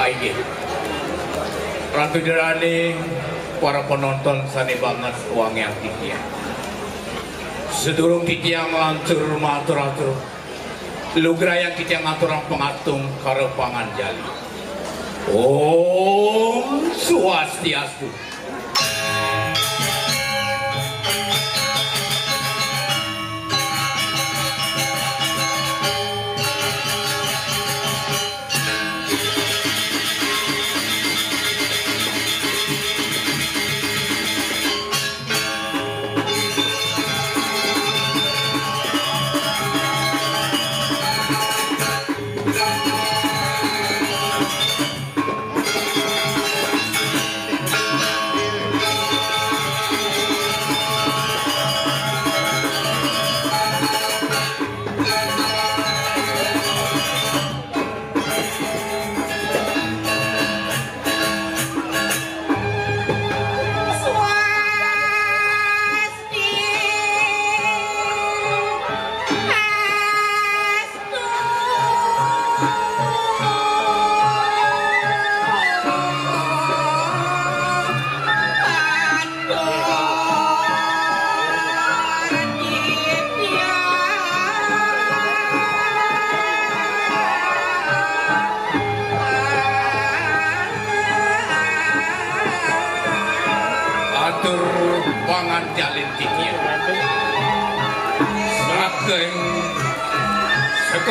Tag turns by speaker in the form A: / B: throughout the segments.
A: Baik. Ratu Derani, para penonton sani banget uang yang tinggi. Sedurung titiang lancur matur-atur. Lugra yang titiang aturang pengatung karo pangan jali. Om Swastiastu.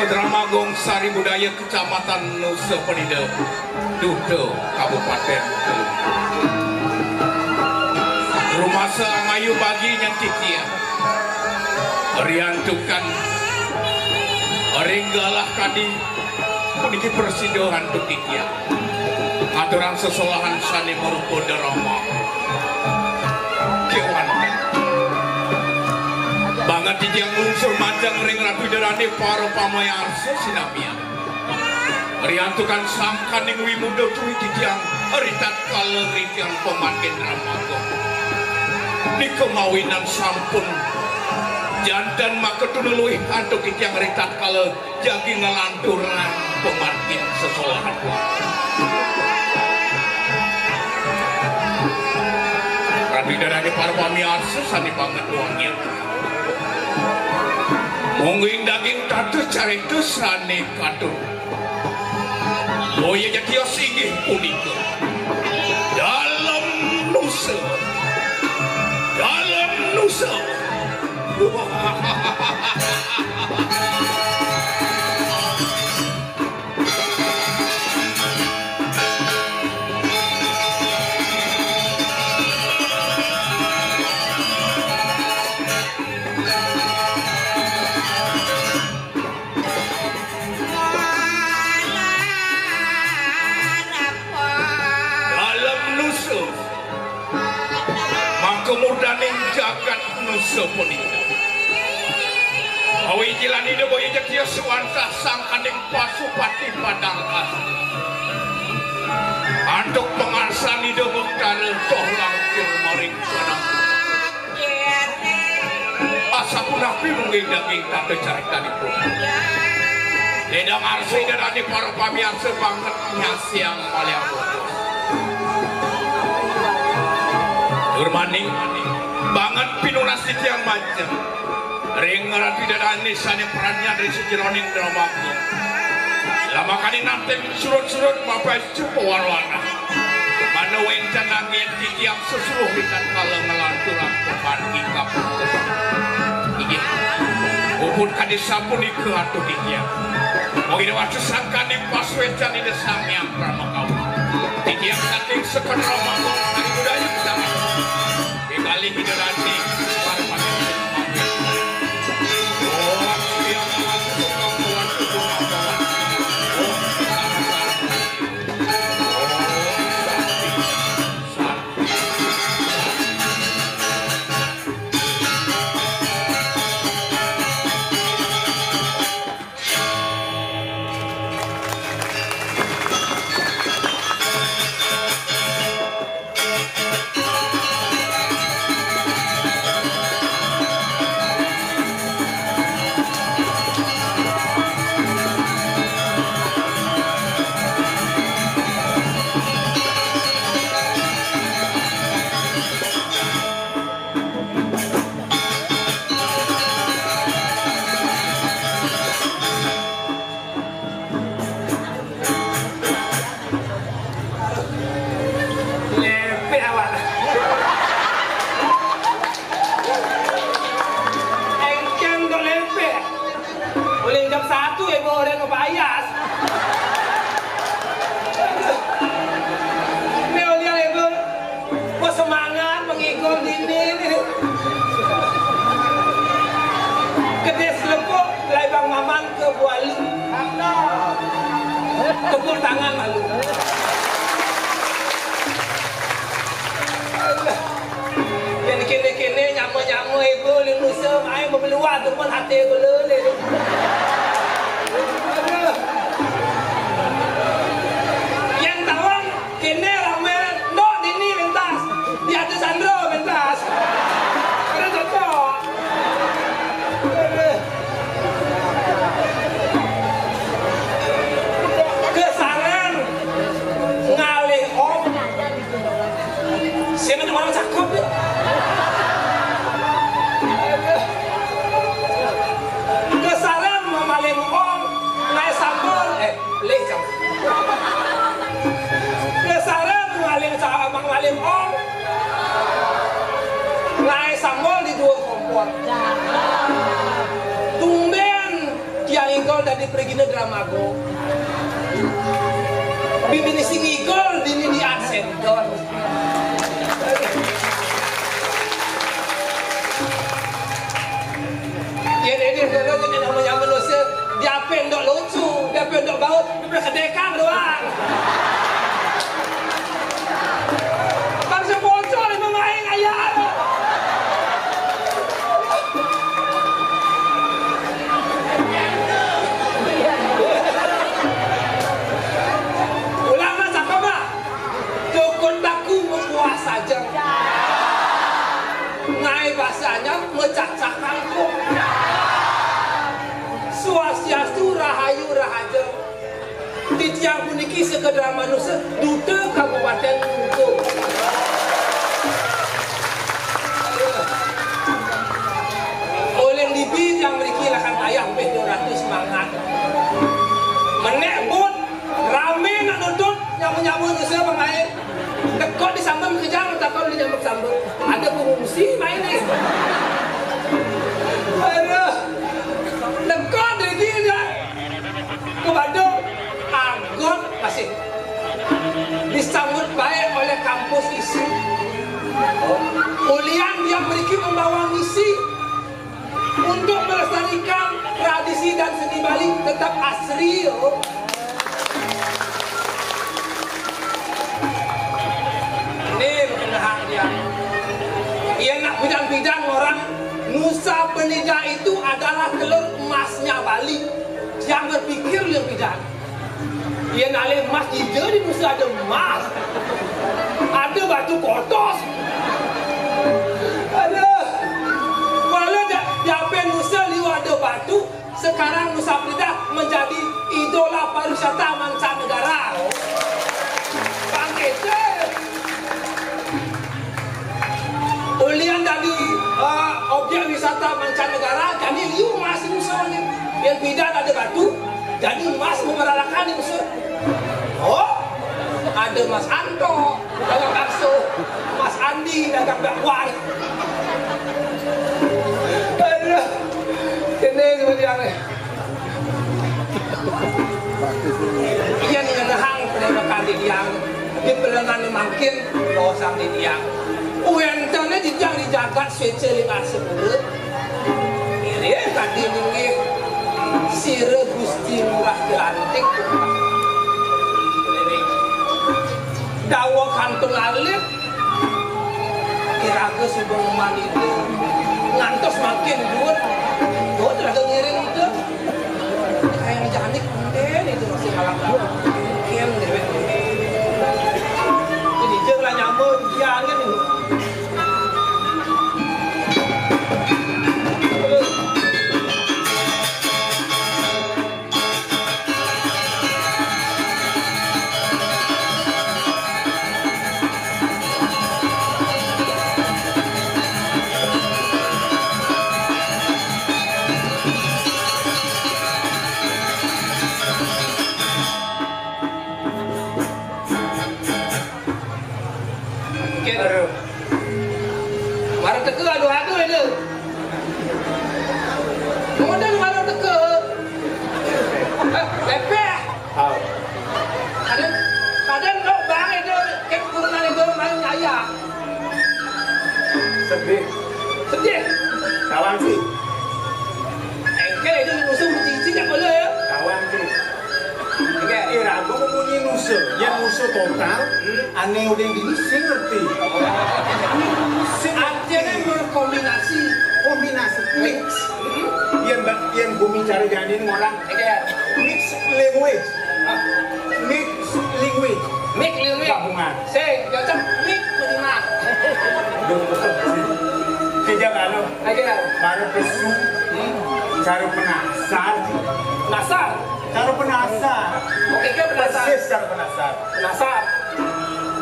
A: Dramagong Sari Budaya Kecamatan Nusa Penida, Dudo, Kabupaten Teluk. Rumah Selangayu bagi yang tikia, riantukan, ringgalah kadi, puniki persidohan tikia, aturan sesolahan sani merupa drama. Kewan. Banget titiang unsur majang ring Ratu Derani para pamayar sesinamia. Riantukan sangkan yang wimuda tui titiang ritat kala ritiang pemakin Ramago. Di kemawinan sampun jantan maka tunului antuk titiang ritat kala jagi ngelanturan pemakin sesolahan. Ratu Derani para pamayar sesani banget doangnya. Mungkin daging tatu cari sane kadu. Boya jadi singgih punika. Dalam Nusa. Dalam Nusa. Kemudaning jagat Nusa Penida. Awi jilan ide boya jatia suwanta sangkaning pasupati padang asli. Antuk pengarsan ide bekal toh langkir maring padang. Asa punapi mungkin daging tak tercarita di pun. Dedang arsi dan adik para pamiar sebanget nyasiang maliang bodoh. Durmaning banget pinunas titiang macam ring Ratu Derani sani perannya dari sejeroning dramaku lama kali nanti surut-surut bapak cukup warwana mana wencan angin titiang sesuruh hitam kalau ngelanturan pemandi kapal ini upun kadis sampun ke hatu titiang mau ini waktu sangkan yang pas wencan ini samyang pramakau titiang saking sekon Ramago dari budaya bersama kali hiderani para pakai
B: bualu. Tepuk tangan malu. Yang kene-kene nyama-nyama ibu Indonesia main berpeluang tu pun hati gula ni. Yang tawang kene ramai no dini mentas. Di atas Sandro mentas. Kena cocok. Kesaran ngalih om. Siapa tu orang cakap tu? Kesaran memaling om naik sambal lecam. Kesaran mengaling om naik sambal di dua kompor. Tumben Kiai Igol dari pergi Dramago. Bibini sing Igol dini di Arsendon. Ini kalau jadi namanya manusia dia pendok lucu, dia pendok baut, dia kedekang doang. Bangsa bocor ini main ayah. Ulama cakap mah, cukup baku mempuas saja. Naik bahasanya mecacak kangkung. Swastiastu rahayu rahaja. Di tiang puniki sekedar manusia duta kabupaten Bungkung. Oleh libi yang memiliki lahan ayah 200 semangat. Menek bun rame nak nutut yang menyambut manusia pemain. Dekot disambung kejar tak kau disambung sambung. Ada pengungsi main ni. Aduh. Dekot dia kepada anggot masih disambut baik oleh kampus isi. Ulian dia memiliki membawa misi untuk melestarikan tradisi dan seni Bali tetap asri. Ini mengenai dia. Ia nak bidang-bidang orang Nusa Penida itu adalah telur emasnya Bali. Yang berpikir yang bidang. Ia nak lihat emas di Nusa ada emas. Ada batu kotos. Ada. Kalau di Nusa liu ada batu, sekarang Nusa Penida menjadi idola pariwisata mancanegara. Bangkit. Ulian dari objek wisata mancanegara jadi liu emas di Nusa ni. Yang bidang ada batu, jadi emas memeralakan di Nusa. Oh, ada Mas Anto dagang bakso, Mas Andi dagang bakwan. Aduh, ini seperti apa? Ia ni ngehang penemukan di tiang, di pelengan makin losang di tiang. Uentanya dijaga swece lima sebulan. Ini tadi ni sire Gusti Murah Gelantik. Dawa kantung alit kiraga subang man itu ngantos makin duit gue terlalu ngiring itu kayak janik mungkin itu masih kalah mungkin dewek jadi jangan nyamuk jangan itu Marah teka adu-adu aja. Modal marah teka. Lepeh. Kadang kau bang itu kek kurunan itu main ayah.
C: Sedih.
B: Sedih.
C: Kawan sih.
B: Engke itu musuh cici tak boleh.
C: Yang musuh total, aneh udah yang gini sih ngerti.
B: Artinya berkombinasi.
C: Kombinasi mix. Yang bumi cari jadi orang mix language. Mix language.
B: Mik lirik.
C: Gabungan.
B: Saya cocok mik menerima.
C: Kejang anu. Baru pesu. Cara penasar.
B: Nasar.
C: Cara penasar.
B: Oke, kan penasar.
C: Persis cara penasar.
B: Nasar.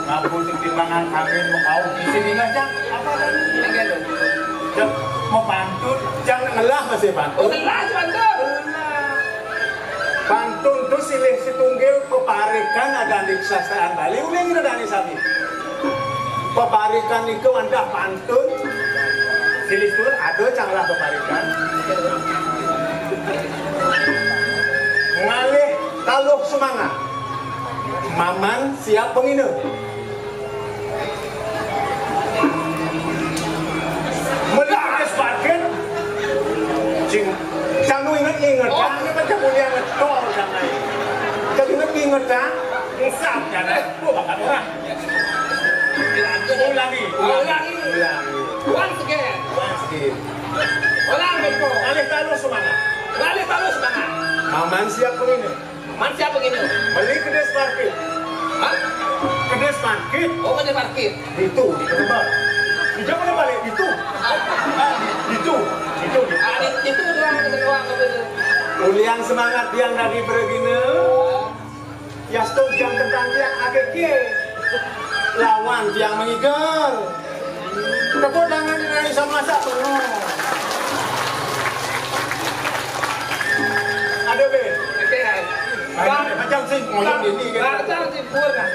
C: Ngapun timbangan kami mau di sini ngajak apa tadi? Jam mau pantun, jangan ngelah masih pantun.
B: Ngelah pantun.
C: Pantun tuh silih situnggil peparikan ada di kesastaan Bali, uling ada di sini. Peparikan itu anda pantun, silih tur ada canglah peparikan. Ngalih taluh semangat, maman siap penginep. Melihis parkir, cing, jangan ingat kan? Ini macam mulia ngetol jangan. Jangan ingat kan? Ngesap kan? Bakal orang. Ulangi.
B: Once again. Ulang betul.
C: Ngalih taluh semangat. Maman siap penginep.
B: Man siapa gini?
C: Beli kedes parkir.
B: Hah?
C: Kedes parkir.
B: Oh, kan parkir.
C: Itu di tempat. Tidak boleh balik itu. Itu.
B: Itu doang begitu.
C: Ulian semangat yang dari beregine. Ya stop jam tentang tiang AGG. Lawan tiang mengigal. Tepuk tangan dari sama masak penuh. Ada be.
B: Oke,
C: Macam sih ngoyong ini kan.
B: Baca sempurna.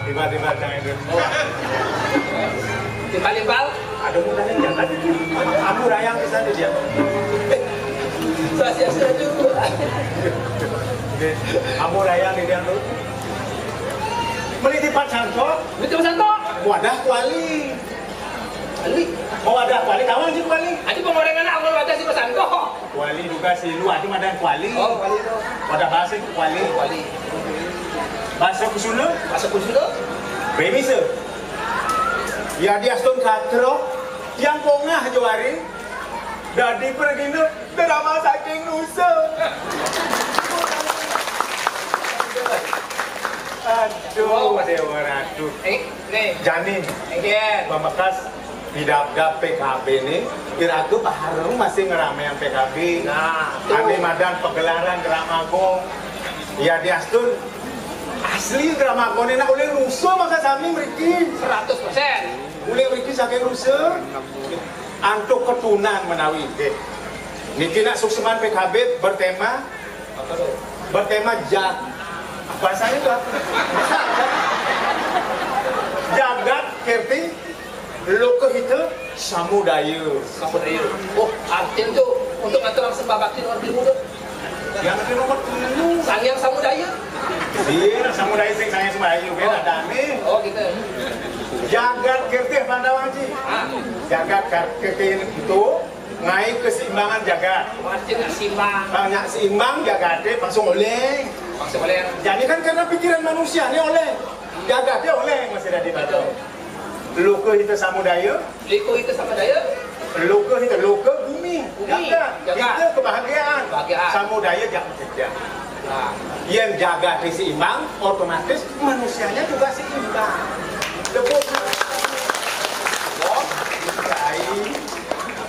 C: Tiba-tiba jangan itu.
B: Tiba-tiba
C: Ada mudahnya jangan. Aku rayang ke sana dia.
B: saya juga.
C: Kamu rayang di dia tuh. Meliti pacarco.
B: Betul Santo.
C: Wadah kuali.
B: Ali.
C: Oh wadah kuali. Kamu sih kuali.
B: Adi pengorengan aku baca si Santo.
C: Kuali juga si lu. Adi madan kuali.
B: Oh, wali itu.
C: Wadah bahasa kuali.
B: Wali.
C: Bahasa kusuna.
B: Masuk kusudo.
C: Bemise. Ya dia stun katro. Yang pongah juari. Dadi pergi drama saking nusa. Aduh, dewa ratu.
B: Nih.
C: Janin.
B: Again.
C: Pembekas bidabda PKB ini, Iratu Pak Harum masih ngeramean PKB.
B: Nah,
C: Kami madan pegelaran Dramagon. Ya diastun asli Dramagon ini oleh rusuh maka kami mriki
B: 100%.
C: oleh mriki saking rusuh. Antuk ketunan menawi nggih. Niki nak sukseman PKB bertema bahasanya itu apa? Jagat kirti lokahita samudaya.
B: Oh, artinya itu untuk aturan sembah bakti nomor 10 tuh.
C: Yang itu nomor 10.
B: Sangyang Samudaya.
C: Iya, samudaya sing saya sembayu ben ada nih.
B: Oh, gitu.
C: Jagat kirti Pandawaji. Jagat kirti itu ngai keseimbangan jagat.
B: Artinya simbang.
C: Banyak seimbang jagatnya langsung oleh.
B: Maksud boleh.
C: Jadi kan karena pikiran manusia ini oleh. Jagatnya oleh masih ada di batu. Loka itu samudaya.
B: Liko itu Samudaya.
C: Loka itu loka bumi. Jagat.
B: Jagat.
C: Itu kebahagiaan.
B: Kebahagiaan.
C: Samudaya jangan kerja.
B: Nah,
C: Yang jaga seimbang, otomatis manusianya juga seimbang. Debut. Oh, baik.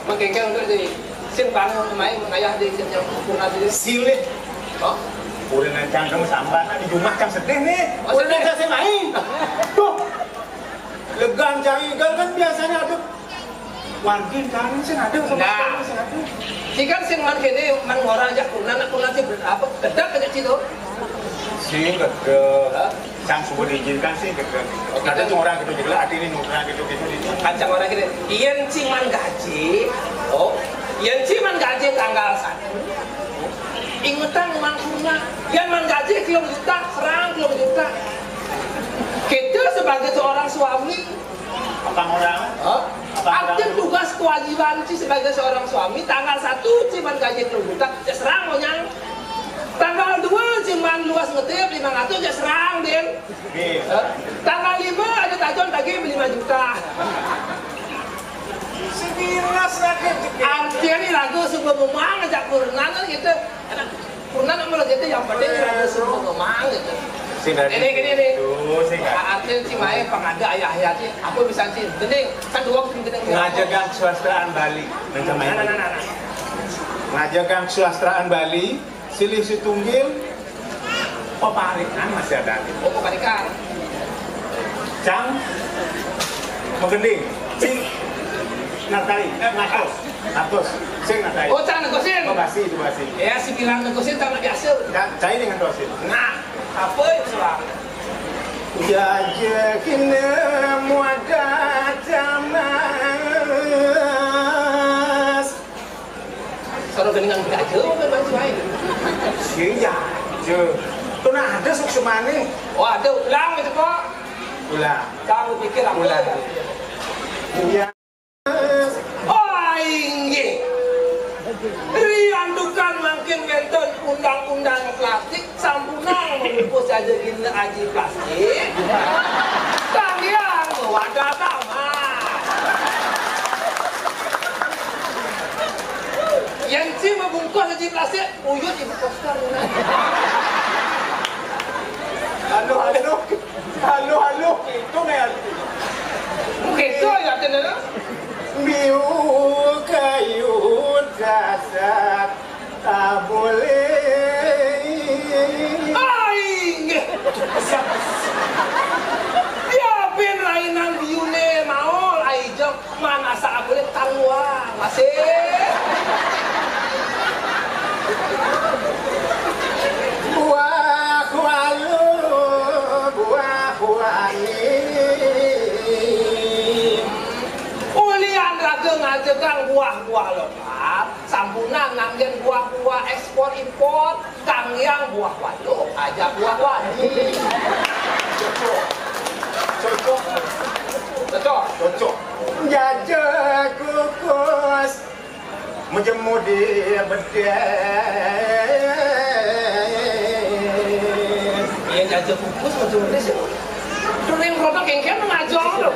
B: menggengkel untuk di simbang main ayah di yang sempurna di
C: Silih.
B: oh
C: Udah nancang kamu sambat di rumah kan sedih nih.
B: Oh,
C: Udah
B: sedih.
C: saya main. Tuh. Legan cari ikan kan biasanya ada. Wangkin kan sih ada sama
B: Nah.
C: sih ada.
B: jika sing man kene man ngora aja kuna sih berapa bedak aja situ
C: Sih gede. Sang subuh diizinkan sih gede. Kadang cuma orang gitu jadi hati ini nutra gitu.
B: kancang orang gini yen cing man gaji oh yen cing man gaji tanggal 1 ingetan mangkunya yen man gaji kilo juta serang kilo juta kita sebagai seorang suami
C: Apa orang?
B: aktif tugas kewajiban Ci sebagai seorang suami tanggal 1 cuman gaji 10 juta, ya serang mau nyang. Tanggal 2 cuman luas ngetip 500, ya serang Den. Tanggal 5 ada tajon tagih 5 juta.
C: Sekilas sakit.
B: Artinya ini lagu sebuah memang ngajak Purnan kan gitu. Purnan malah gitu yang penting lagu sebuah memang gitu. Ini. Artinya si Mae pengada ayah-ayahnya. Aku bisa sih. Gening, kan dua gening.
C: Ngajagang swastraan Bali. Ngajagang swastraan Bali. Silih Situnggil. Peparikan masih ada.
B: Oh, peparikan.
C: Cang. Mengending. Cing. Natali. Natos. Sing natali.
B: Oh, cang negosin.
C: Basi.
B: Ya, si bilang negosin tak biasa.
C: Cai dengan dosin.
B: Nah, apa yang salah?
C: Jajakin muada jamas.
B: Kalau dengan aja kan bantu aja.
C: Siya, je. Tu nak ada sok semane.
B: Oh, ada ulang itu kok.
C: Ulang.
B: Kamu pikir apa?
C: Ulang. Ya.
B: Oh, inggih. Riandukan makin benten undang-undang plastik sampunang menghapus aja gini aji plastik. Kalian wadah tamat. Yang si membungkus aji plastik, uyut ibu poster.
C: Halo. Itu kan.
B: Mungkin itu ya tenar.
C: Biu kayu dasar tak boleh.
B: Aing. Biapin lainan biune maol aijong mana sa boleh tangwa masih.
C: Buah wani.
B: Ulian raga ngajegang buah-buah lokal, sampunan nganggen buah-buah ekspor impor, kang yang buah waduk aja buah wani.
C: Cocok. Jajah kukus menjemur di bedes.
B: Iya jajah kukus menjemur di sini. During produk kengken ngajong loh.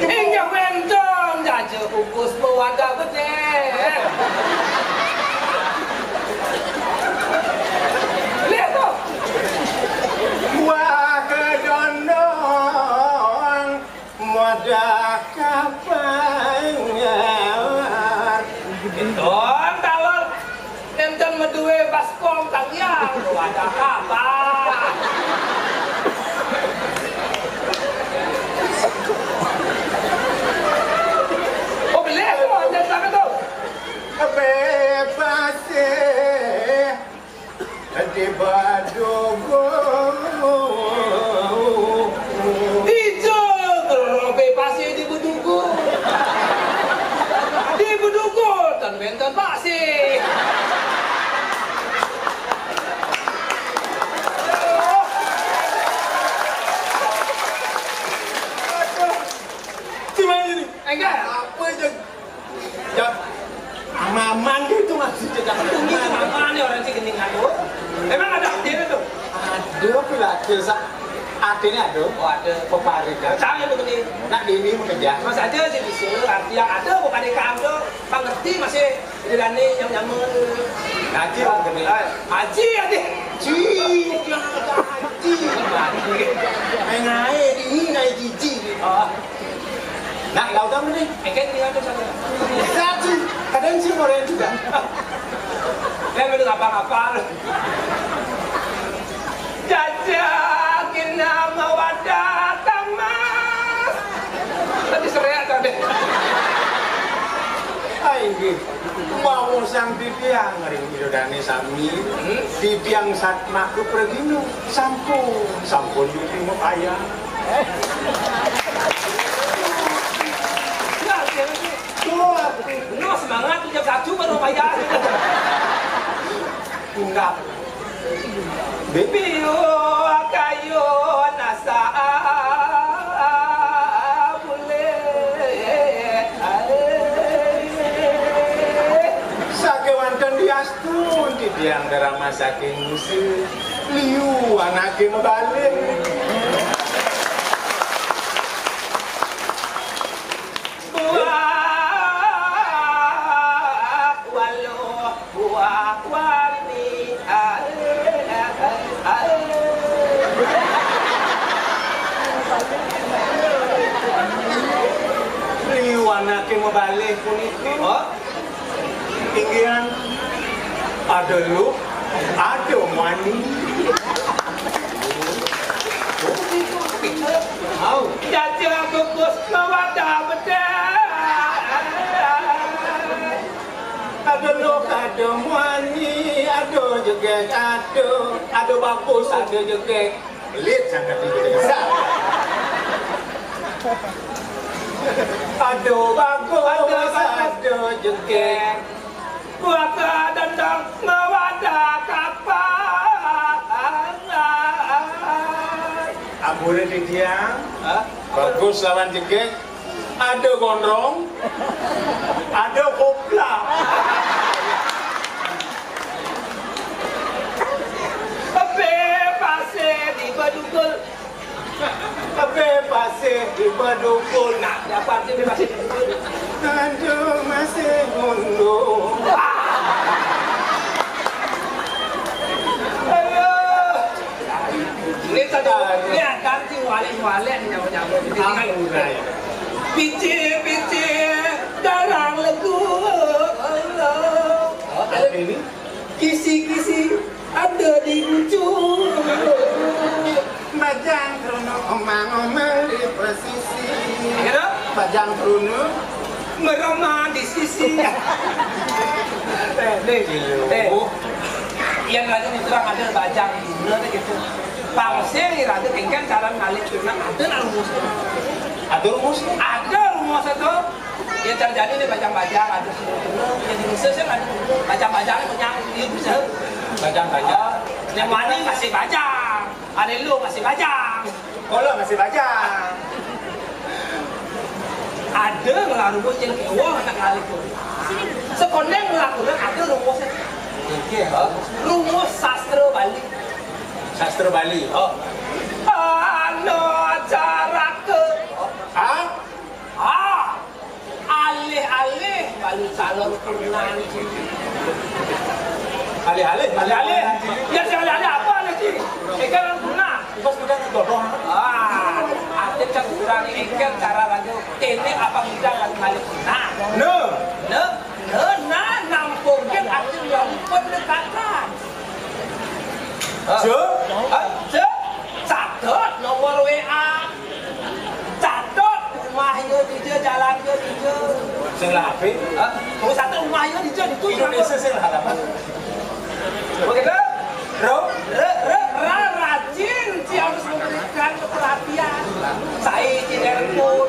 B: Hingga bentong jajah kukus mewadah bedes. Lihat tuh.
C: Buah kedondong modah kapangan.
B: Don talon enten medue baskom kang yang wadah kapan. Oh beli kok ada sana tuh.
C: Bebas di badogo.
B: Dijeng bebas di Bedugo. Di Bedugo dan benten basi.
C: Gimana ini?
B: Enggak.
C: Apa aja? Ya, amaman gitu maksudnya. Jangan
B: Ini apa nih orang sih geningan tuh? Emang ada dia tuh?
C: ada pilates adanya ada.
B: Oh ada.
C: Peparit.
B: Saya begini.
C: Nak ini mengejar.
B: Mas ada sih bisa. Arti yang ada bukan di kamu pengerti masih dilani yang nyaman.
C: Haji begini.
B: Haji ada.
C: Ji, jangan ada haji. Naik ini naik jiji.
B: Oh,
C: Nak kau tahu nih?
B: mungkin dia ada sana.
C: Haji. Kadang sih orang juga.
B: Dia belum apa-apa. Jajakin nama wadah tamas. Tadi seriak tadi.
C: Ainggi. Mau sang bibiang ring idodane sami. Bibiang sat maku perginu sampun yuti mo kaya.
B: Lu semangat jam 1 baru bayar.
C: Enggak.
B: Biu kayu nasa boleh
C: tiang drama saking musik liu anaknya membalik liu anaknya membalik pun itu tinggian ada lu ada mani
B: Jaja gugus kewadah bedah.
C: ada lu ada mani ada juga ada bagus ada juga pelit sangat itu besar ada bagus ada juga
B: Buaka dandang mewadah kapal.
C: Abure di tiang bagus lawan jegek ada gondrong ada kopla
B: Pasir di Badukul.
C: pasir di Badukul
B: Nak dapat di pasir di Badukul.
C: aduh masih ngunduh
B: Ini tadi lihat ganti walik ni nyawa-nyawa. Pici darang legu.
C: ini
B: Kisi ada di ujung.
C: Bajang Bruno omang-omang di posisi
B: Kira?
C: Bajang Bruno
B: Merama di sisi. Yang lagi ni terang ada bajang guna gitu. Pangsir ada tinggal cara ngalih tuna ada rumus. Ada rumus itu. Yang terjadi ni bajang-bajang ada semua. Yang di Mesir ada bajang-bajang punya dia bisa.
C: Bajang-bajang
B: Yang mana masih bajang. Ada lu masih bajang.
C: Kalau masih bajang
B: Ada ngelah rumus yang kewah nak ngalih tu. Sekoneng melakukan ada rumusnya. Rumus sastra Bali.
C: Sastra Bali
B: Ano cara ke alih-alih Bali calon kemenangan
C: alih-alih
B: ya alih-alih apa nanti ikan guna
C: bos udah ngedodong
B: ada kan kurang ikan cara raja ini apa kita akan balik nampungkan ada yang pendekatan catat nomor WA catat rumahnya dia jalannya dia
C: sing lape
B: kalau satu rumahnya dia itu
C: Indonesia sing halaman
B: begitu
C: bro
B: rajin dia harus memberikan perhatian saya ciderpun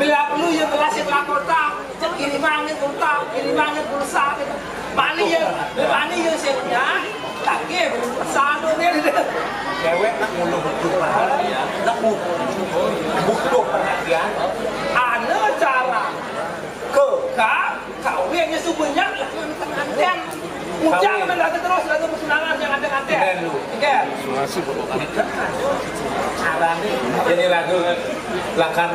B: bila perlu yang kelasin lakota kirimannya pulsa mana yang sebenarnya tak ke satu ni
C: cewek nak mulu betul perhatian nak butuh perhatian
B: ada cara kawinnya sebenarnya anten ujang mendadak terus lagu persenangan yang ada anten kan
C: cara ni jadi lagu lakan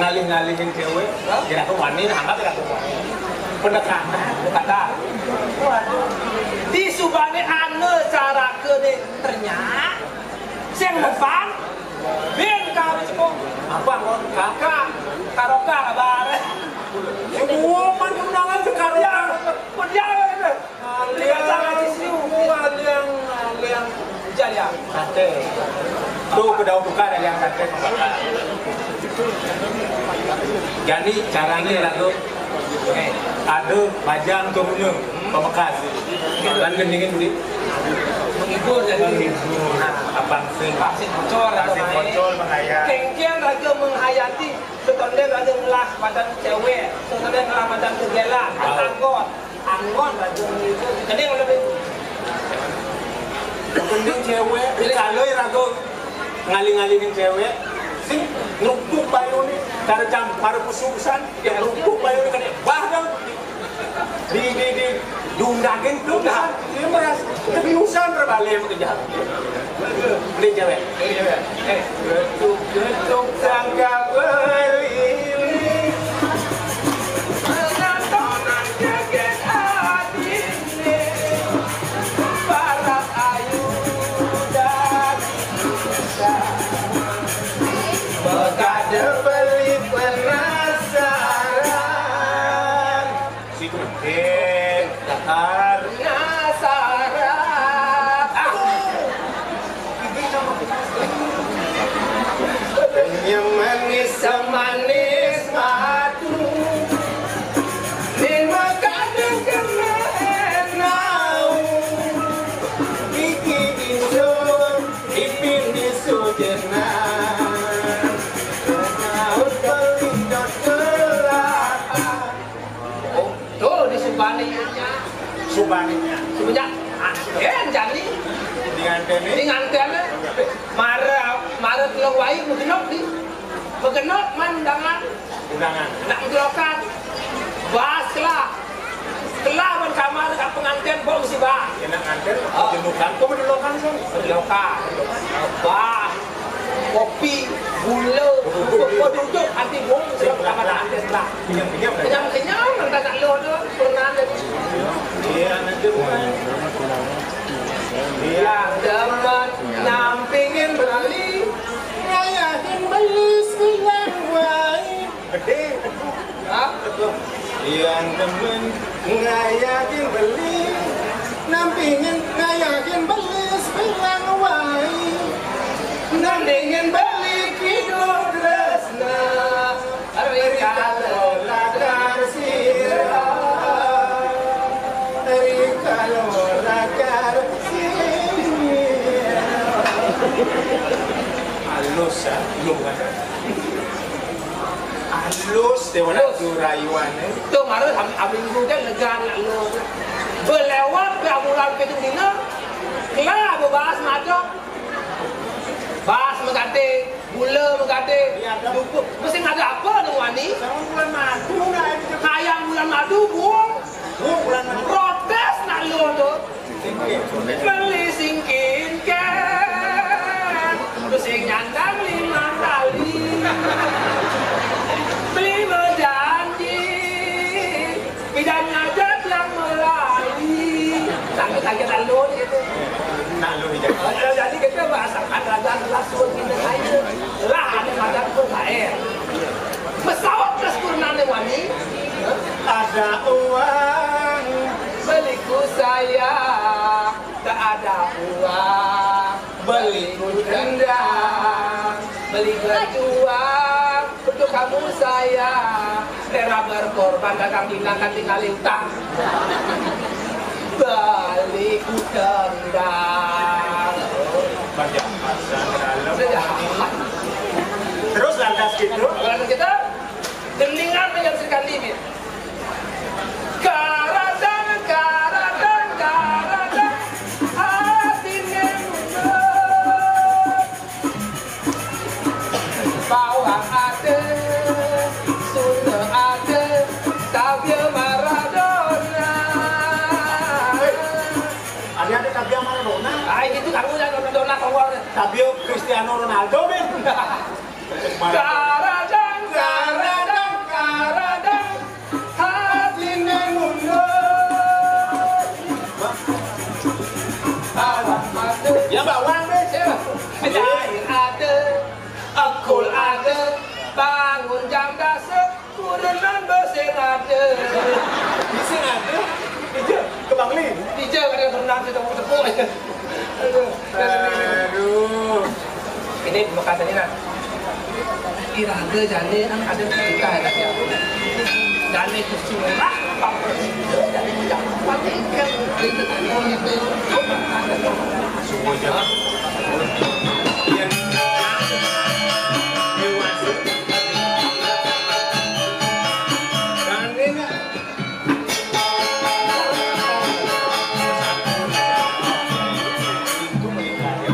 C: ngalih-ngalihin cewek kira ke wanita angkat kira ke wanita pendekatan
B: di subane ane cara ke ni ternyata sing mufan ben kawin sepong
C: apa
B: kakak karoka kabar
C: semua pandangan sekarang
B: penjara itu lihat sangat isiu
C: yang
B: jaya
C: sate tu kedau tukar yang sate jadi caranya lagu ada bajang turunnya pemekas dan gendingin beli
B: menghibur jadi
C: abang sing
B: bocor
C: menghayat
B: kengkian raga menghayati setonde raga melah badan cewek setonde melah badan kegela anggon raga menghibur jadi lebih
C: gending cewek kalau raga ngaling-ngalingin cewek sing ngerupuk bayu ni cara campar pususan yang ngerupuk bayu ni kan bahkan di Diundangin tuh dah. Dia meras kebiusan terbalik bekerja. Beli cewek. Getuk sangka beli. Penontonan jaget hati ini. Barat ayu dan bisa. Bekade beli penasaran. Si Kutin penasaran. Yang manis semanis madu. Lima kade keren nau. Iki insun ipin disujenan. Naut pelindot kelapa.
B: Oh, tuh di Subaninya.
C: Subaninya.
B: Sebenarnya jadi
C: Di
B: ngantennya marah telur wayu mengenok mandangan
C: undangan.
B: nak mengelokan bahas kelah kamar dekat pengantin bawa musibah
C: Enak nganter. Jenukan. Kok mendelokan sih?
B: mengelokan bahas kopi gula duduk anti bung sebab kamar pengantin lah
C: Pinjam-pinjam dah.
B: kenyang nanti tak lo tu pernah ada
C: Iya, nanti bukan.
B: yang demen nampingin berali
C: Ngayakin beli silang wae. Gede.
B: ha?
C: Yang temen ngayakin beli. Nampingin ngayakin beli silang wae. Nampingin beli kidul tresna. Ari kalau lakar sirah. Ari kalau lakar sirah. Halus ya, belum kan? Halus deh mana tuh rayuan
B: Tu marah abang ibu dia lega nak lo. Berlewat bulan petung dina, kelah berbahas macam. Bahas mengate, gula mengate, dukuk. Mesti ada apa dengan wani?
C: Sama bulan madu dah itu.
B: Ayam bulan madu buang.
C: Bulan madu.
B: Protes nak lo tu. Beli singkin kan. Terus yang nyandang 5 kali. Beli berjanji. Bidangnya aja yang melali. Sakit-sakit lalu gitu.
C: Nak lu hijau.
B: Jadi kita bahasakan raja langsung kita kaya. Lah ada raja pun kaya. Pesawat kesempurnaan wani.
C: Ada uang.
B: Beliku saya tak ada uang. Beliku rendang. Beli kejuang untuk kamu saya. Rela berkorban dagang hilangkan tinggal utang. Beliku rendang.
C: Banyak pasang dalam.
B: Sejahat.
C: Terus lantas gitu.
B: Kalau kita geningan menyaksikan limit. Karadang, karadang, karadang, hatinya mundur. Bawang ada, Sunda ada, Tabia Maradona.
C: Ada Tabia Maradona.
B: Ah itu kamu yang Maradona keluar.
C: Tabia Cristiano Ronaldo ben.
B: Karadang, karadang, karadang, hatinya mundur. Bawang ada.
C: Ya bawang deh.
B: Air ada, akul ada, bangun jam dasar, kurunan bersih ada.
C: Bisa ada. Ija ke Bangli.
B: Dijak ada berenang di tepuk-tepuk.
C: Aduh.
B: Ini bekas ini nak. Iraga jane kan ada kita ya tak ya. Jane kursi merah, apa jane tidak pakai ikan itu tadi.
C: Semua jalan. Yang dewasa. Gandengnya. Itu menikah ya.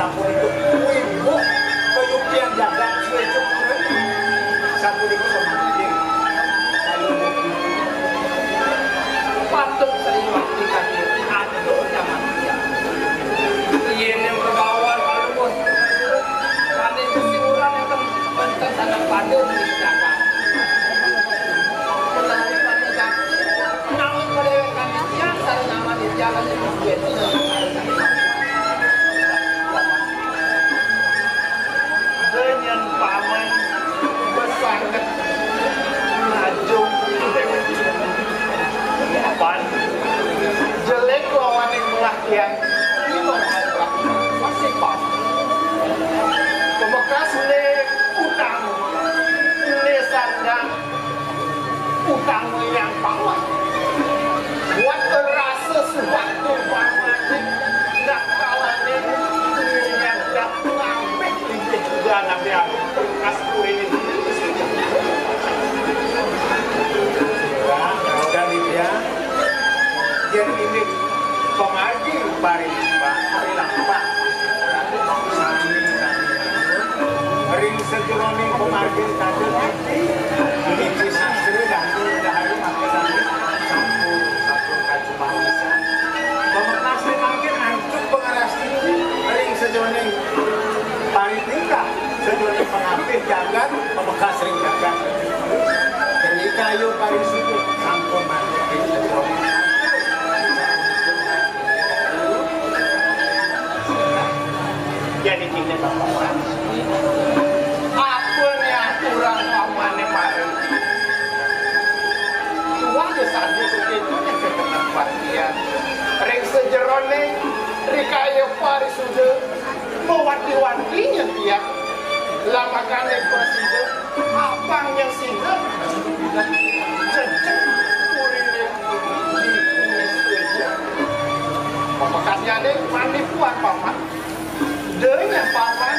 C: sampun itu ibu kayukian dagang suecuk sampun itu semakin
B: patut sering waktu tadi atau zaman dia yang bergawan kalau bos kami kesimpulan yang penting sangat padat di Jakarta menarik pada Jakarta namun pada kami yang sering nama di jalan itu
C: dengan paman bersangat najung apaan jelek lawan yang belah yang ini masih pas bekas le utang le sandang utang yang paman buat terasa sesuatu paman nak kalah yang datang juga nabi aku kasku ini dari dia jadi ini pemagi bari pak hari lampak ring sejeroning pemagi tadi ini sastra dan hari makan sampur kaju bangsa pemenasnya makin hancur pengaras ring sejeroning panitia sejeroning pengapih jagat pemekas ring jagat dari kayu paling suku sampun mati jadi kita bapak apa yang kurang amannya mari tuan saja begitu yang kekenal bagian ring sejerone rikayo paris sudah mewanti-wantinya dia lamakan presiden abang yang singa cecek kurine di Indonesia pemekasnya ada mandi puan paman dengan paman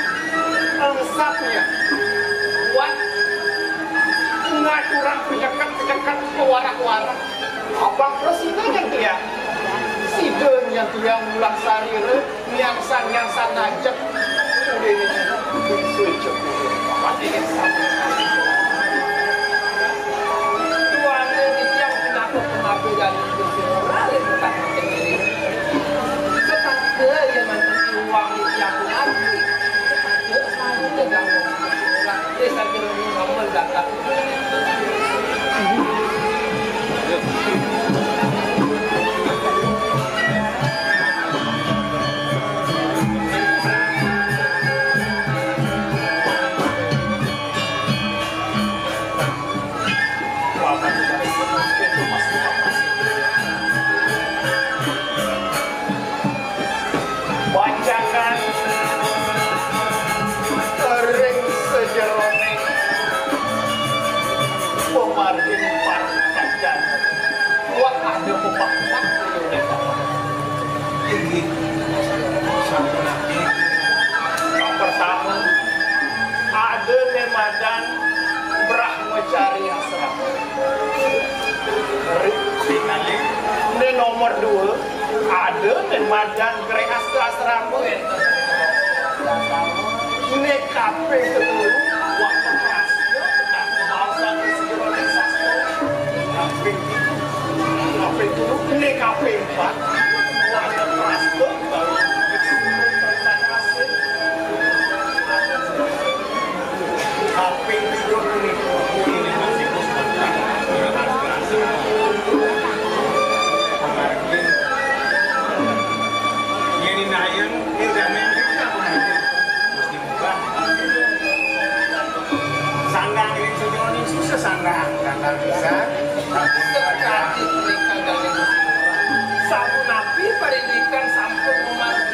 C: engsapnya buat ngaturan pejakat ke warak-warak abang presiden yang dia sidon yang dia mulang sarire nyangsan najak udah ini sujuk pasti sampai tuannya yang kenapa pengabelan itu sekali bukan sendiri tetangga yang nanti uang yang lagi tetangga selalu tegang desa jernih ngomel datang bacakan ring sejeroning pemargin partai dan buat ada pepak-pepak ini yang pertama ada nemadan Brahmacari Asram ini nomor 2 ada nemadan Grehasta Asram ini kape 10 waktu rasio bahasa sejeroning sastra kape itu ini kape 4 waktu rasio baru kape 3 ini masih ini nayang sandang ini sejeroning susah sandang karena bisa
B: sekali mereka dalam satu nabi pendidikan sampai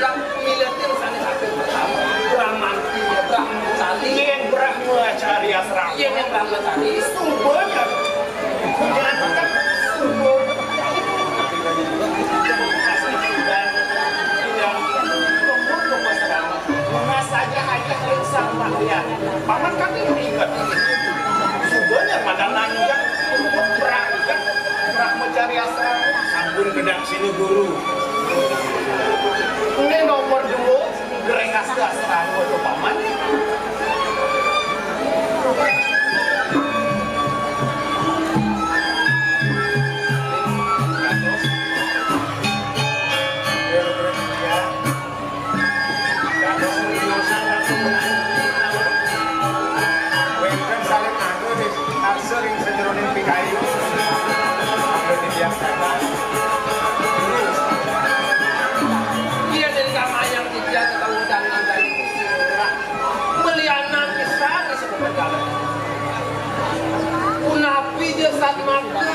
B: yang militer sana sampai pertama Brahmantinya Brahmacari
C: yang Brahmacari Asram
B: yang Brahmacari
C: sumbernya menyatakan sumber saja hanya ringsan mahlian paman kami ingat sumbernya pada nanya untuk berangkat Brahmacari Asram sampun gedang sini guru ini nomor 2 Grehasta ada serang foto paman. Sering sejeronin PKI
B: Dia dari kamayang dia tahu undangan dari kusira meliana kisah di sebuah jalan unapi dia saat makan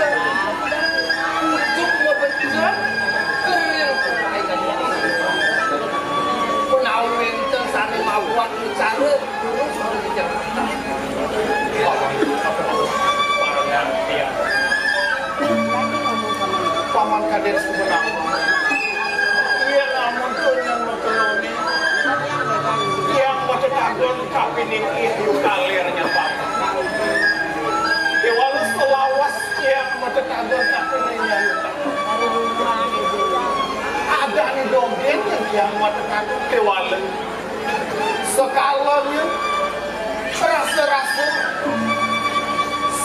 B: ujuk ngebejar kering kebaikan punawin tersani mabuat bicara dulu soal di Jakarta
C: paman kades sebenarnya iya namun tuh yang menteloni yang macetagon kapining itu kalirnya paman ya walau selawas yang macetagon kapiningnya ada nih dongeng yang macetagon kewalen sekalanya rasa-rasa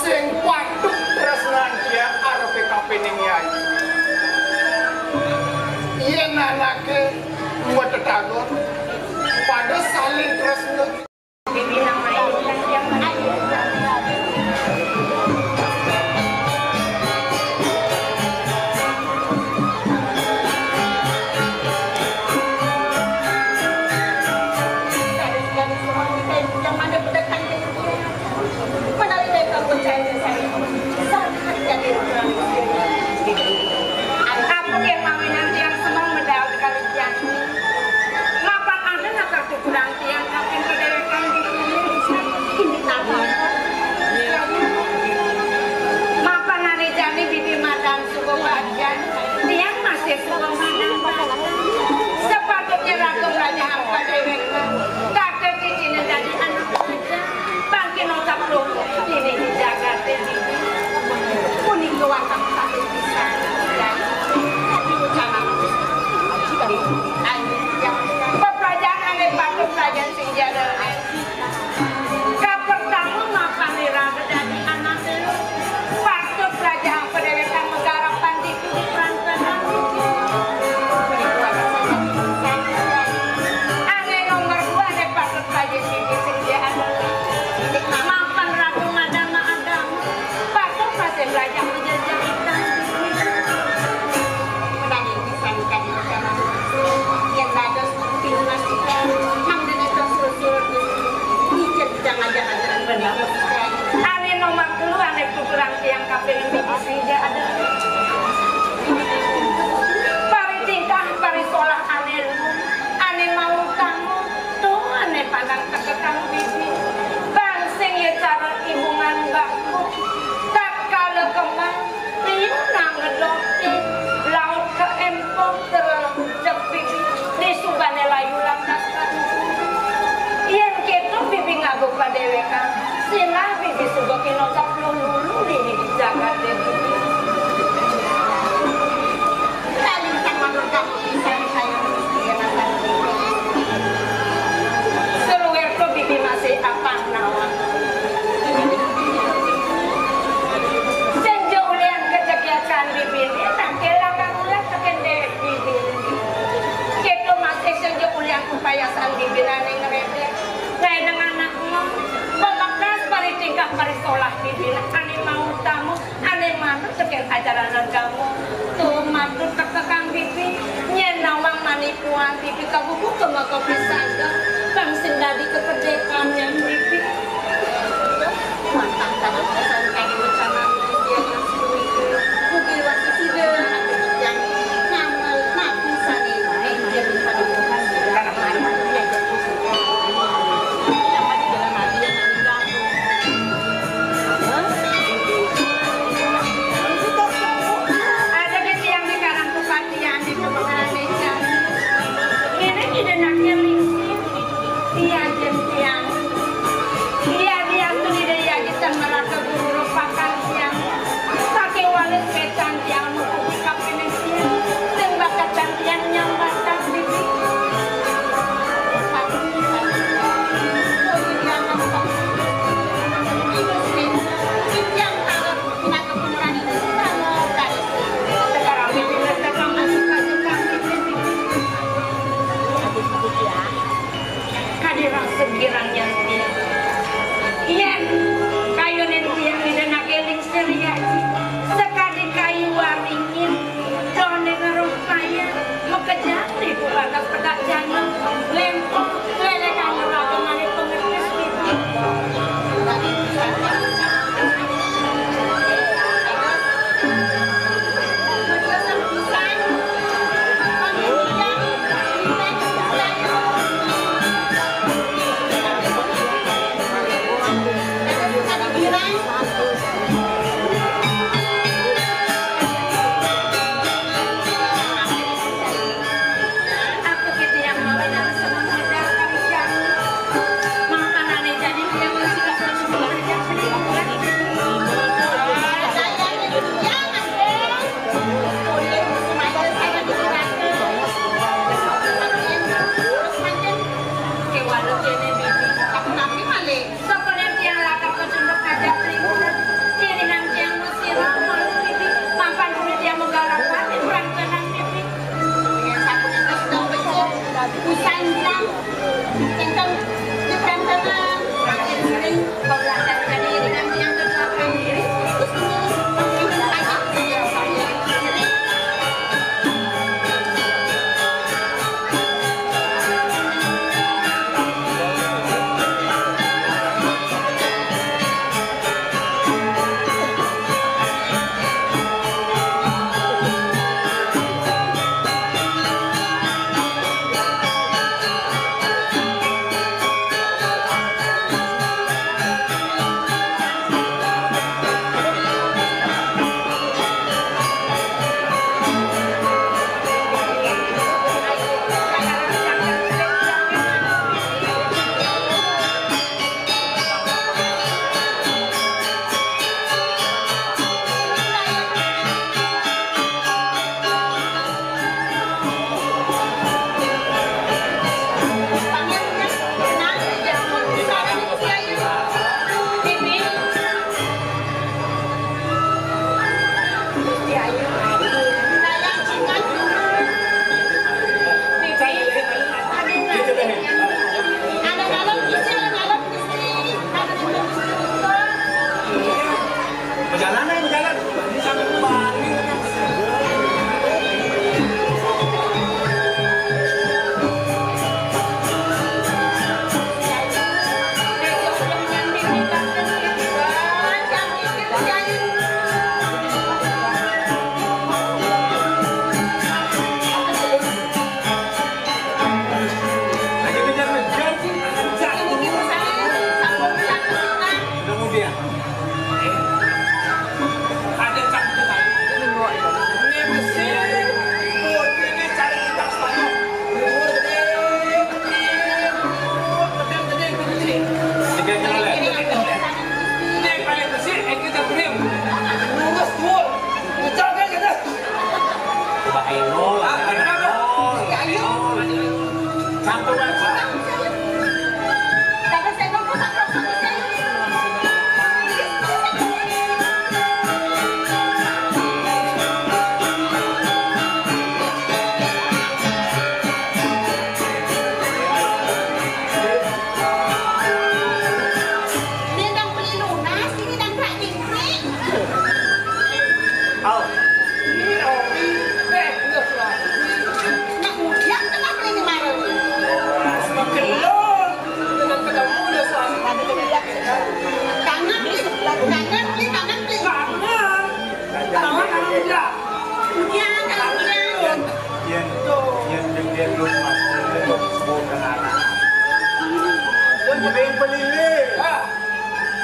C: sing patuk tresnan dia arepe kapining yai yen anake wetetagon pada saling tresna
D: dibilang mainan yang ada. Apa yang mainan yang senang medal kali janji. Ngapa ada nak kartu kurang tiang kapin kederekan di sini ini nama. Ngapa nari jani bibi madam suku bagian tiang masih suku madam. Sepatutnya ratu raja apa dewekan kakek cicine dari anak saja bangkin otak lu ini dijaga ini kuning kewakam satu bisa peperajaan patut kerajaan senjata kapertamu makan niraga dari anak lu patut kerajaan pendewekan negara pandiku di perantanan ane nomor 2 ane patut kerajaan senjata makan ratu madama adam patut masih kerajaan menjajah ikan menangin bisa bukan di negara yang ada filmas kita mang dan itu suruh mikir jangan ajaran benar ane nomor 2 ane kurang tiang kapil ini tidak ada pari tingkah pari sekolah ane mau kamu tuh ane pandang terkekang bibi bangsing ya cara hubungan bakku tak kala kemang tiunang ngedoki laut ke empong terjep bibi di subane layu lantas yang gitu bibi ngaguk padewekan silah bibi sugoki notap lulu ini dijaga deh bibi kali sama kamu bisa saya seluwer ko bibi masih apa nawa senjo ulian kejakiakan bibi ini tak kira kamulah sekendek bibi gitu masih senjo ulian kepayasan bibi rani ngerede kayak dengan anakmu pemakas pari tingkah pari sekolah bibi ane mau tamu ane manut sekian ajaran kamu tuh manut kekekang bibi nyenawang manipuan bibi kabuku kemaka pisangga bang sindadi keperdekaan yang bibi mantap tangan pesan kayak bersama dia yang suwi bukil waktu tidak yang ngamal nabi sani dia bisa dibuka karena mana dia yang mati dalam hati yang ada gitu yang di karang tupati yang di kemenangan ini anaknya lingsi sekiranya tiang. Iya, kayu nanti yang didenak eling seriaji. Sekali kayu waringin, done ngerupaya, mekejari bukakan pedak jangan, lempok, lelekan ngeragam dari pengertis kita.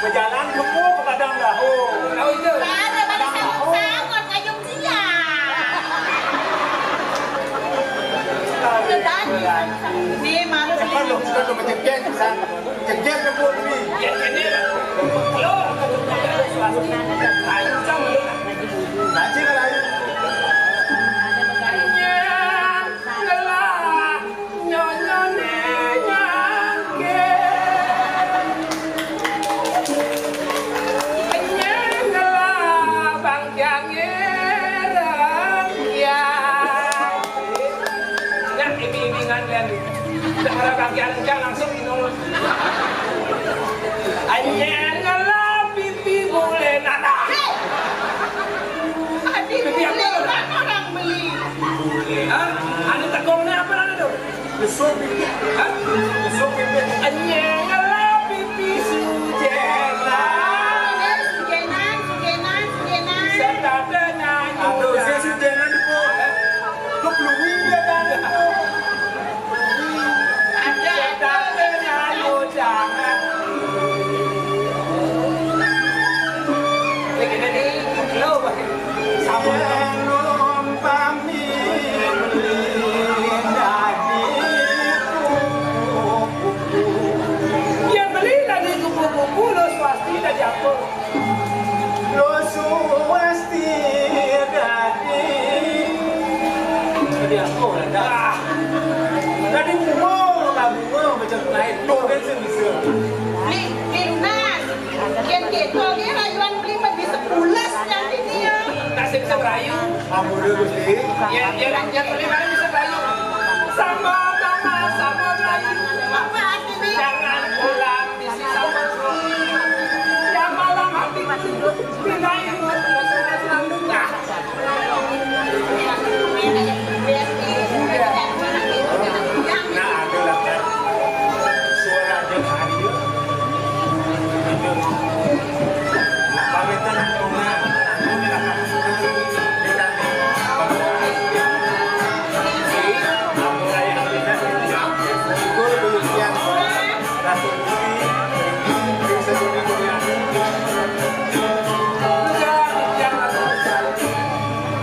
C: Berjalan kamu ke Padang Lahu.
B: Tahu itu?
E: Ada pada sangat ngayung dia. Ini malu
C: Cepat lo, sudah lo mencegat, cegat kamu ini.
B: Ini lo ayo sama lo.
C: Nanti kalau
B: langsung
C: Sampurasun Gusti.
B: Ya terima bisa bayu. Sama bayu.
E: Apa artinya?
B: Jangan pulang di sisa waktu. Yang malam hati pindah imut selanjutnya.
C: Nah, adalah kan suara jeung hadir. Itu. Pamitan rumah,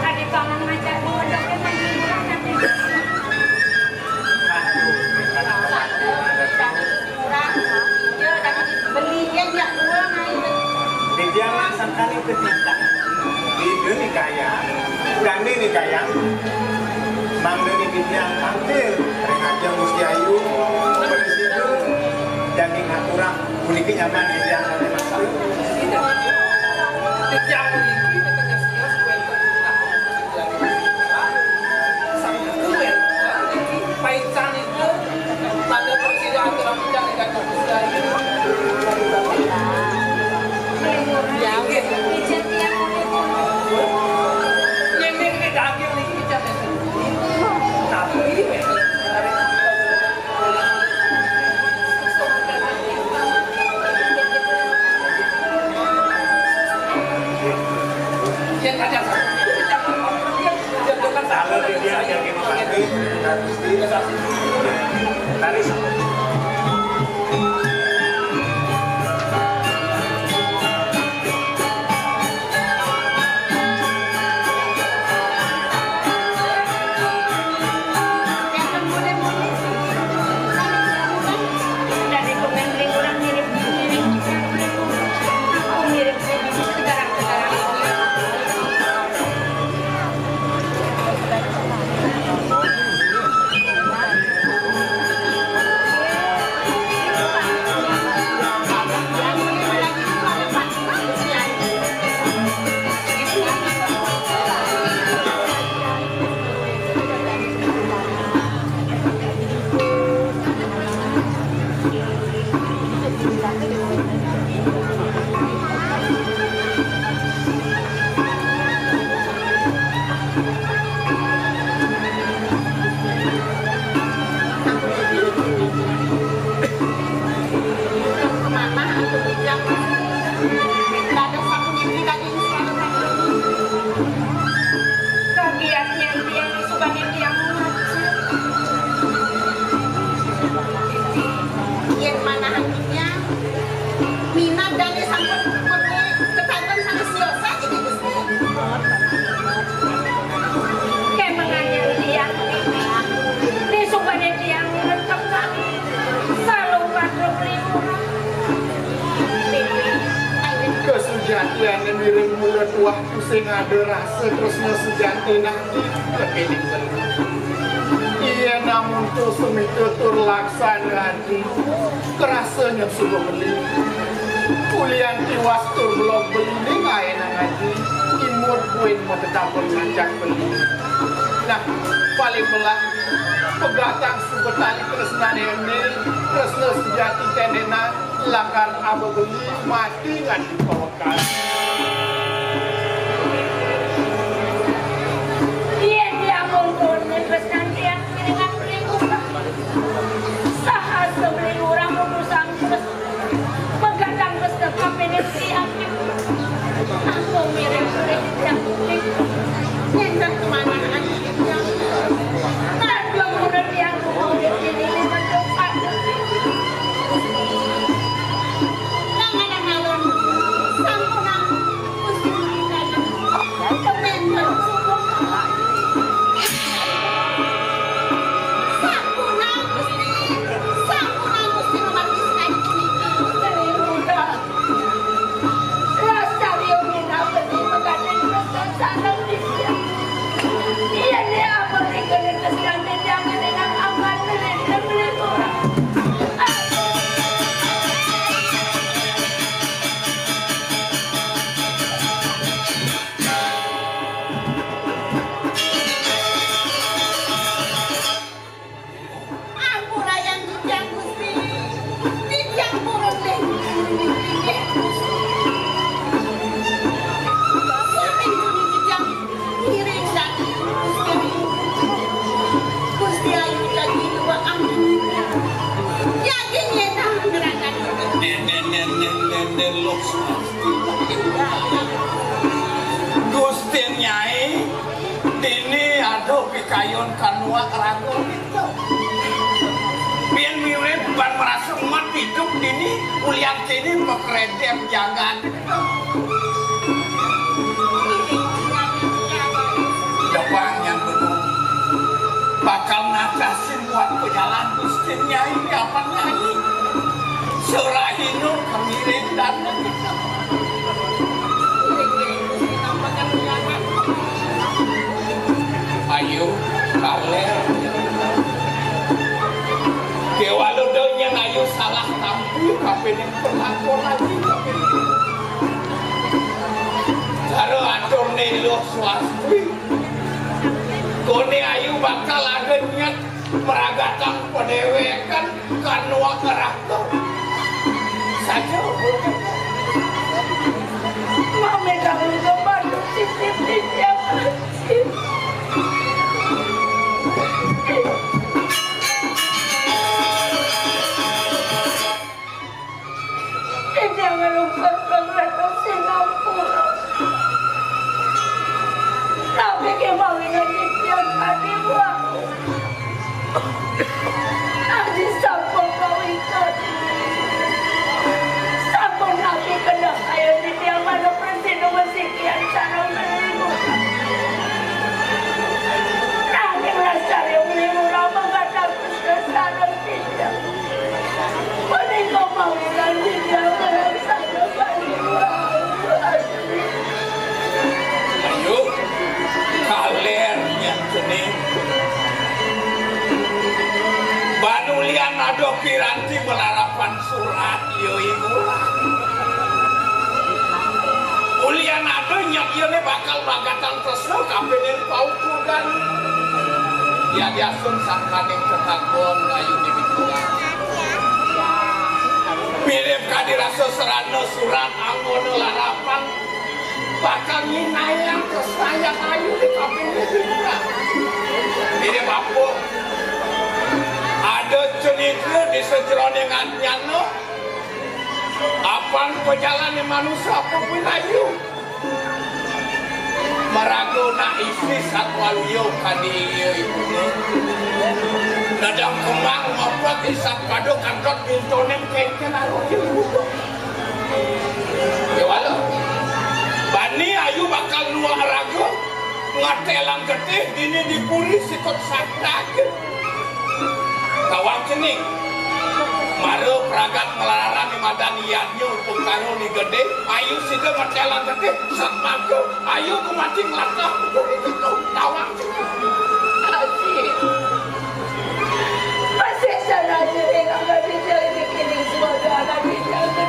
D: Adik paman ngajak mondoknya menghilang nanti.
E: Belinya dia dua naik.
C: dia masakan itu kita. Itu nih kaya, gandeng nih kaya. Mangga nih dia tampil, aja Gusti Ayu, berisiku, daging aturang, uniki nyaman di dia nanti masak.
B: Yang ini katanya sekilas Paican itu pada persidangan antara bidang dan Gusti
D: Melingurang, pijat tiang mulai.
B: ini daging nih pijat itu. Tapi yang ada
C: Kalau dia yang ini pasti, Gusti, tarik.
D: Dari komen melingurang mirip aku mirip sekarang-sekarang ini. Kagiatnya tiang disubangi tiang macet.
E: Yang mana hantunya? Mina dan sampai ketahuan sama siosa ini Gusti.
D: Kayak menganyang tiang disubangi tiang lengkap kali. Selalu patrol melingurang.
F: Kesujatian yang miring mulut waktu sing ada rasa terusnya sejati nanti lebih dibeli. Ia namun tu semika terlaksana hati kerasanya sudah beli. Kuliah tiwas tur belum beli ni ngain ngaji imut buin mau tetap bermacak beli. Nah paling belah pegatang sebetali tresnan ini tresna sejati kenena lakar aba beli mati ngan dipawakan.
D: Iya dia muncul terus nanti yang dengan melingurang. Sahas melingurang urusan terus pegadang terus kabinet tiang. Aku mirip yang
E: Yang kemana hantunya?
D: Aduh, mudah tiang mau di sini mendekat.
E: Langan-langan, sampun
A: Nelo Gusti Nyai dini aduh pikayon kanua rago gitu biar mirip ban merasa umat hidup dini kuliah kini pekerjaan jagaan gitu depan yang betul bakal nagasin buat pejalan Gusti Nyai apa Nyai Surahinu kemirin dan ayo kalian kewaludonya ayo salah tampil kapin yang berlaku lagi kapin cara atur nelo swasti kone ayo bakal ada niat meragatan pedewekan kanua karakter saja
D: Mami kamu kemana sisip yang masih jangan lupa pengelola Singapura tapi kemauan yang tadi buat Adi sampun kau ikut sampun nabi kena ayo di tiang mana presiden masih kian cara menipu nanging rasar yang menipu lama kata kesana tidak menikah mawilan tidak merasakan
A: ayo kalian yang jenis banulian ado piranti melarapan surat yoi murah ulian ado nyakione bakal bagatan tresno kapenin pauku dan ya diasun sangkaning ketakon ayu dibitulah mirip kadirasa serana surat anggono larapan bakal nyinayang kesayang ayu di kapenin juga mirip apa ada cerita di sejeroningan nyano apaan pejalan manusia pun ayu meraguna isi satwa liyo kadi ibu dadang kembang ngopot isap padu kantot intonen kengken aru ibu ya walau bani ayu bakal luar ragu ngatelang getih ini dipuri sikot sakit kawang cening maru pragat melarang di madaniannya untuk karo ni gede ayu sida ngatelang getih sak mangku ayu kumati ngelakah itu kawang cening
D: asik masih sana jadi agak dijali bikin semua agak dijali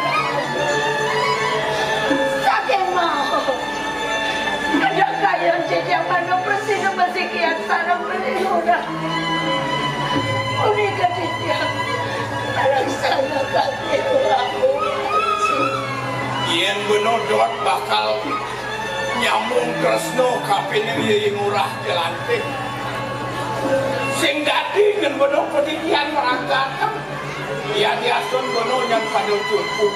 D: sakit mau ada kaya jadi mana presiden masih kian sana menilai unik dia alasan kaki aku
A: yen benodot bakal nyambung tresno kapene ye murah jelantik sing dadi ngen benod pedidian merangkakan ya diasun bono yang pada cukup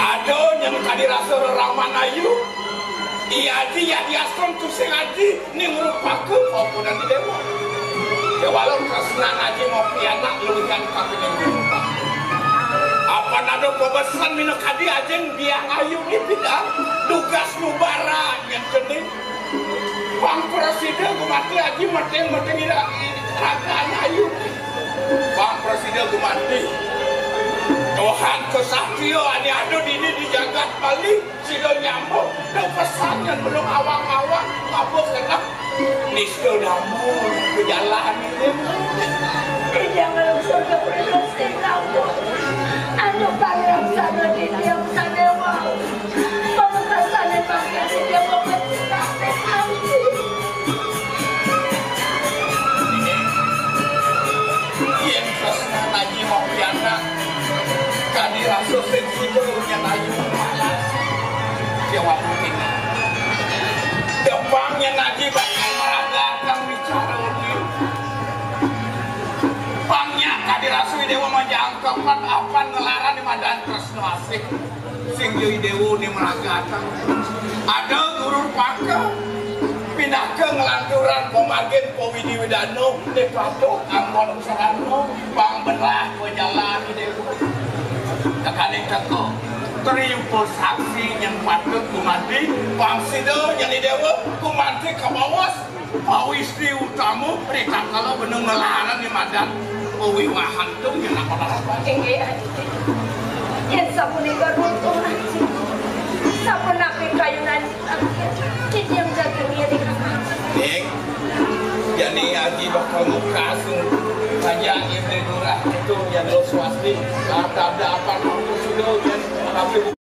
A: ada yang kadirasa raman ayu iya dia diasun tu sing adi ni merupakan apa dan dewa ya walau kesenang aja mau pianak lulikan kapin yang berubah apa nado kebesan minum kadi aja dia ngayu di bidang tugas nubara yang jenis bang presiden kumati aja mateng-mateng tidak ragaan ayu bang presiden kumati Tuhan kesatrio ani ado dini di jagat Bali sido nyambung dan pesan yang belum awang-awang mabuk tengah nisdo namun berjalan ini
D: jangan surga berdosa kamu anu pangeran sana di tiap sana mau pangkat sana pangkat dia mau mencinta hati
A: yang kesana lagi mau piana kadirasa sensibelnya layu malas jawab mungkin depannya lagi bakal meragakan bicara pangnya kadirasa dewa majang tangkapan apa ngelaran di Madan Kresno Asih sing Dewi Dewu di Melagatan ada guru paka pindah ke ngelanturan pemagen Powidi Widano di Patok Ambon Sarano Bang Belah Jalan di Dewu tekaning teko teriumpul saksi yang patut kumati Bang Sido yang di Dewu kumati ke bawah Pawisri utamu rika kalau bener ngelaran di Madan Pawiwahan tuh yang apa-apa
D: yang sabuni garuntung aja sabun api kayunan yang jatuh diri
A: Dek jadi Haji bakal muka asung Panjang Ibn Nurah itu yang lo swasti ada apa-apa sudah tapi